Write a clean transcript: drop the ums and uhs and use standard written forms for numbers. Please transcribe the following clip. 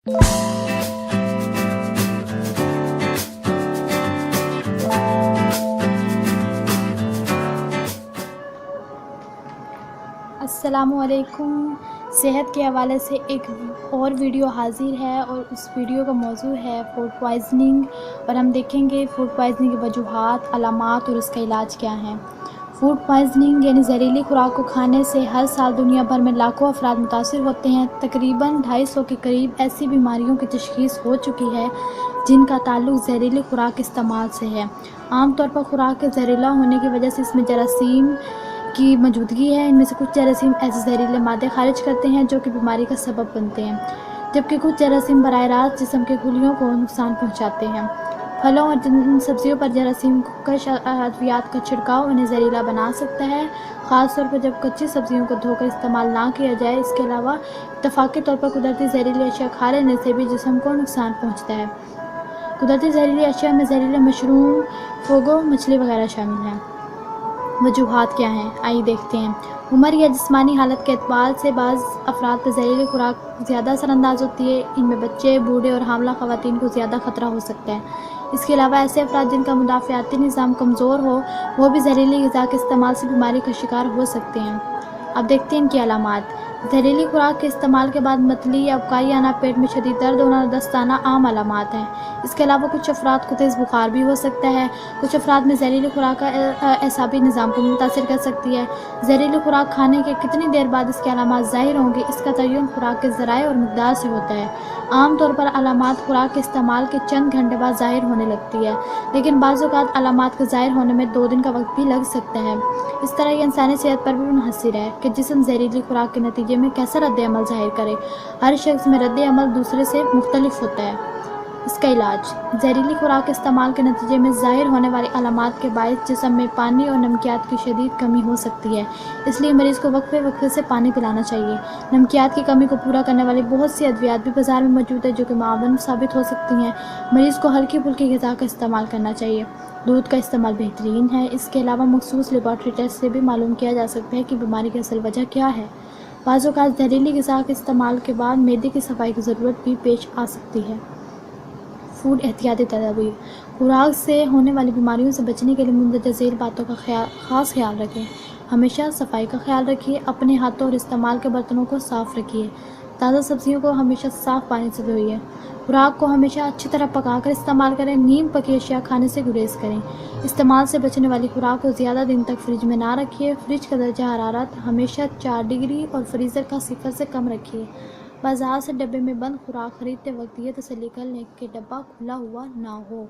अस्सलामुअलैकुम। सेहत के हवाले से एक और वीडियो हाज़िर है और उस वीडियो का मौजू है फूड पॉइज़निंग और हम देखेंगे फूड पॉइज़निंग की वजूहात, अलामात और उसका इलाज क्या है। फूड पॉइज़निंग यानी ज़हरीली खुराक को खाने से हर साल दुनिया भर में लाखों अफराद मुतासिर होते हैं। तकरीबन 250 के करीब ऐसी बीमारियों की तशख़ीस हो चुकी है जिनका ताल्लुक़ ज़हरीली खुराक के इस्तेमाल से है। आम तौर पर खुराक के ज़हरीला होने की वजह से इसमें जरासीम की मौजूदगी है। इनमें से कुछ जरासीम ऐसे जहरीले मादे खारिज करते हैं जो कि बीमारी का सबब बनते हैं, जबकि कुछ जरासीम बराह रास्त जिस्म के खुलियों को नुकसान पहुंचाते हैं। फलों और जिन सब्जियों पर जरासीम कश अद्वियात का छिड़काव उन्हें जहरीला बना सकता है, ख़ास तौर पर जब कच्ची सब्जियों को धोकर इस्तेमाल ना किया जाए। इसके अलावा इत्तफ़ाक़ी तौर पर कुदरती जहरीली अशिया खा लेने से भी जिस्म को नुकसान पहुँचता है। कुदरती जहरीली अशिया में जहरीले मशरूम, फोगो, मछली वगैरह शामिल हैं। वजूहात क्या हैं, आइए देखते हैं। उम्र या जिस्मानी हालत के एतबार से बाज़ अफराद पर जहरीली खुराक ज़्यादा असरअंदाज होती है। इनमें बच्चे, बूढ़े और हामला ख़वातीन को ज़्यादा ख़तरा हो सकता है। इसके अलावा ऐसे अफराद जिनका मुदाफ़ियाती निज़ाम कमज़ोर हो वो भी जहरीली ग़िज़ा के इस्तेमाल से बीमारी का शिकार हो सकते हैं। अब देखते हैं इनकी अलामात। जहरीली खुराक के इस्तेमाल के बाद मतली या उबकाई आना, पेट में शदीद दर्द होना और दस्त आना आम अलामात हैं। इसके अलावा कुछ अफराद को तेज़ बुखार भी हो सकता है। कुछ अफराद में जहरीली खुराक का एसाबी निज़ाम को मुतासिर कर सकती है। जहरीली खुराक खाने के कितनी देर बाद इसके अलामात ज़ाहिर होंगे, इसका तयन खुराक के ज़राए और मिक़दार से होता है। आम तौर पर अलामात खुराक के इस्तेमाल के चंद घंटे बाद ज़ाहिर होने लगती है, लेकिन बाज़ औक़ात अलामात के ज़ाहिर होने में 2 दिन का वक्त भी लग सकता है। इस तरह यह इंसानी सेहत पर भी मुनहसर है कि जिस्म जहरीली खुराक के नतीजे में कैसा रद्द-ए-अमल ज़ाहिर करे। हर शख्स में रद्द-ए-अमल दूसरे से मुख्तलिफ होता है। इसका इलाज। जहरीली खुराक के इस्तेमाल के नतीजे में ज़ाहिर होने वाली अलामात के बायस जिस्म में पानी और नमकियात की शदीद कमी हो सकती है, इसलिए मरीज़ को वक्फ़े से पानी पिलाना चाहिए। नमकियात की कमी को पूरा करने वाली बहुत सी अद्वियात भी बाज़ार में मौजूद है जो कि मुआवन साबित हो सकती हैं। मरीज़ को हल्की फुल्की ग़िज़ा का इस्तेमाल करना चाहिए। दूध का इस्तेमाल बेहतरीन है। इसके अलावा मखसूस लेबॉरेटरी टेस्ट से भी मालूम किया जा सकता है कि बीमारी की असल वजह क्या है। बाज़ औक़ात जहरीली ग़िज़ा के इस्तेमाल के बाद मैदे की सफाई की ज़रूरत भी पेश आ सकती है। फूड एहतियाती तदाबीर। खुराक से होने वाली बीमारियों से बचने के लिए मुंदरजा झेल बातों का ख़ास ख्याल रखें। हमेशा सफाई का ख्याल रखिए। अपने हाथों और इस्तेमाल के बर्तनों को साफ़ रखिए। ताज़ा सब्जियों को हमेशा साफ़ पानी से धोइए। खुराक को हमेशा अच्छी तरह पकाकर इस्तेमाल करें। नीम पकी अशिया खाने से गुरेज करें। इस्तेमाल से बचने वाली खुराक को ज़्यादा दिन तक फ्रिज में ना रखिए। फ्रिज का दर्जा हरारत हमेशा 4 डिग्री और फ्रीज़र का 0 से कम रखिए। बाज़ार से डब्बे में बंद खुराक खरीदते वक्त ये तसल्ली कर लें कि डब्बा खुला हुआ ना हो।